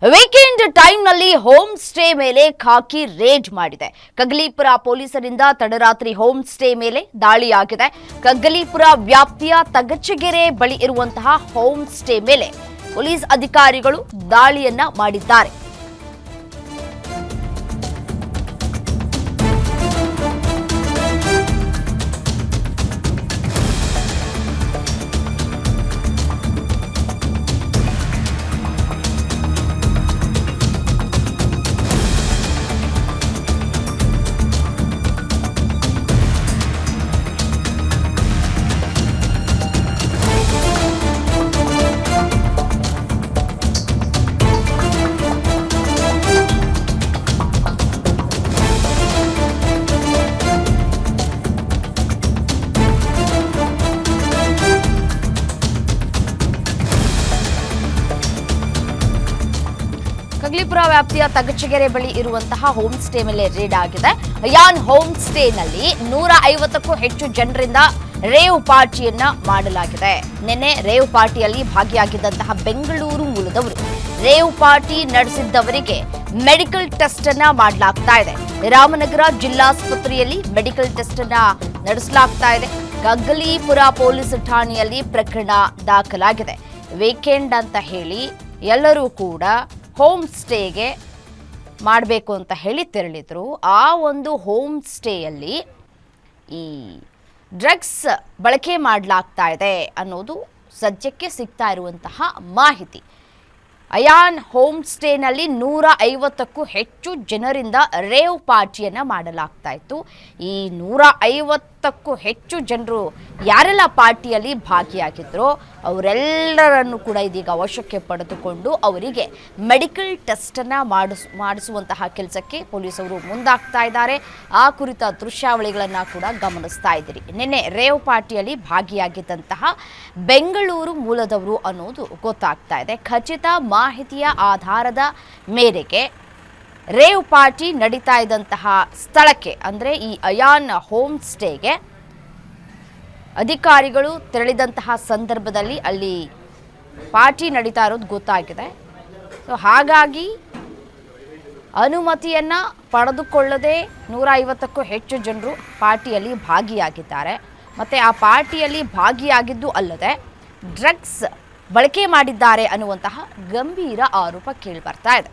Weekend ಟೈಮ್ನಲ್ಲಿ home stay ಮೇಲೆ ಖಾಕಿ raid ಮಾಡಿದೆ. ಕಗ್ಗಲೀಪುರ ಪೊಲೀಸರಿಂದ ತಡರಾತ್ರಿ ಹೋಮ್ ಸ್ಟೇ ಮೇಲೆ ದಾಳಿಯಾಗಿದೆ. ಕಗ್ಗಲೀಪುರ ವ್ಯಾಪ್ತಿಯ ತಗಚಗೆರೆ ಬಳಿ ಇರುವಂತಹ ಹೋಮ್ ಸ್ಟೇ ಮೇಲೆ ಪೊಲೀಸ್ ಅಧಿಕಾರಿಗಳು ದಾಳಿಯನ್ನ ಮಾಡಿದ್ದಾರೆ. ಕಗ್ಗಲೀಪುರ ವ್ಯಾಪ್ತಿಯ ತಗಚಗೆರೆ ಬಳಿ ಇರುವಂತಹ ಹೋಮ್ ಸ್ಟೇ ಮೇಲೆ ರೇಡ್ ಆಗಿದೆ. ಅಯಾನ್ ಹೋಮ್ ಸ್ಟೇನಲ್ಲಿ 150ಕ್ಕೂ ಹೆಚ್ಚು ಜನರಿಂದ ರೇವ್ ಪಾರ್ಟಿಯನ್ನ ಮಾಡಲಾಗಿದೆ. ನಿನ್ನೆ ರೇವ್ ಪಾರ್ಟಿಯಲ್ಲಿ ಭಾಗಿಯಾಗಿದ್ದಂತಹ ಬೆಂಗಳೂರು ಮೂಲದವರು ರೇವ್ ಪಾರ್ಟಿ ನಡೆಸಿದ್ದವರಿಗೆ ಮೆಡಿಕಲ್ ಟೆಸ್ಟ್ ಅನ್ನ ಮಾಡಲಾಗ್ತಾ ಇದೆ. ರಾಮನಗರ ಜಿಲ್ಲಾಸ್ಪತ್ರೆಯಲ್ಲಿ ಮೆಡಿಕಲ್ ಟೆಸ್ಟ್ ಅನ್ನ ನಡೆಸಲಾಗ್ತಾ ಇದೆ. ಕಗ್ಗಲೀಪುರ ಪೊಲೀಸ್ ಠಾಣೆಯಲ್ಲಿ ಪ್ರಕರಣ ದಾಖಲಾಗಿದೆ. ವೀಕೆಂಡ್ ಅಂತ ಹೇಳಿ ಎಲ್ಲರೂ ಕೂಡ ಹೋಮ್ ಸ್ಟೇಗೆ ಮಾಡಬೇಕು ಅಂತ ಹೇಳಿ ತೆರಳಿದ್ರು. ಆ ಒಂದು ಹೋಮ್ ಸ್ಟೇಯಲ್ಲಿ ಈ ಡ್ರಗ್ಸ್ ಬಳಕೆ ಮಾಡಲಾಗ್ತಾ ಇದೆ ಅನ್ನೋದು ಸದ್ಯಕ್ಕೆ ಸಿಗ್ತಾ ಇರುವಂತಹ ಮಾಹಿತಿ. ಅಯಾನ್ ಹೋಮ್ ಸ್ಟೇನಲ್ಲಿ 150ಕ್ಕೂ ಹೆಚ್ಚು ಜನರಿಂದ ರೇವ್ ಪಾರ್ಟಿಯನ್ನು ಮಾಡಲಾಗ್ತಾ ಇತ್ತು. ಈ 150ಕ್ಕೂ ಹೆಚ್ಚು ಜನರು ಯಾರೆಲ್ಲ ಪಾರ್ಟಿಯಲ್ಲಿ ಭಾಗಿಯಾಗಿದ್ರೋ ಅವರೆಲ್ಲರನ್ನು ಕೂಡ ಇದೀಗ ವಶಕ್ಕೆ ಪಡೆದುಕೊಂಡು ಅವರಿಗೆ ಮೆಡಿಕಲ್ ಟೆಸ್ಟನ್ನು ಮಾಡಿಸುವಂತಹ ಕೆಲಸಕ್ಕೆ ಪೊಲೀಸರು ಮುಂದಾಗ್ತಾ ಇದ್ದಾರೆ. ಆ ಕುರಿತ ದೃಶ್ಯಾವಳಿಗಳನ್ನು ಕೂಡ ಗಮನಿಸ್ತಾ ಇದ್ದೀರಿ. ನಿನ್ನೆ ರೇವ್ ಪಾರ್ಟಿಯಲ್ಲಿ ಭಾಗಿಯಾಗಿದ್ದಂತಹ ಬೆಂಗಳೂರು ಮೂಲದವರು ಅನ್ನೋದು ಗೊತ್ತಾಗ್ತಾ ಇದೆ. ಖಚಿತ ಮಾಹಿತಿಯ ಆಧಾರದ ಮೇರೆಗೆ ರೇವ್ ಪಾರ್ಟಿ ನಡೀತಾ ಇದ್ದಂತಹ ಸ್ಥಳಕ್ಕೆ ಅಂದರೆ ಈ ಅಯಾನ್ ಹೋಮ್ ಸ್ಟೇಗೆ ಅಧಿಕಾರಿಗಳು ತೆರಳಿದಂತಹ ಸಂದರ್ಭದಲ್ಲಿ ಅಲ್ಲಿ ಪಾರ್ಟಿ ನಡೀತಾ ಇರೋದು ಗೊತ್ತಾಗಿದೆ. ಸೊ ಹಾಗಾಗಿ ಅನುಮತಿಯನ್ನು ಪಡೆದುಕೊಳ್ಳದೆ 150ಕ್ಕೂ ಹೆಚ್ಚು ಜನರು ಪಾರ್ಟಿಯಲ್ಲಿ ಭಾಗಿಯಾಗಿದ್ದಾರೆ. ಮತ್ತು ಆ ಪಾರ್ಟಿಯಲ್ಲಿ ಭಾಗಿಯಾಗಿದ್ದು ಅಲ್ಲದೆ ಡ್ರಗ್ಸ್ ಬಳಕೆ ಮಾಡಿದ್ದಾರೆ ಅನ್ನುವಂತಹ ಗಂಭೀರ ಆರೋಪ ಕೇಳಿಬರ್ತಾ ಇದೆ.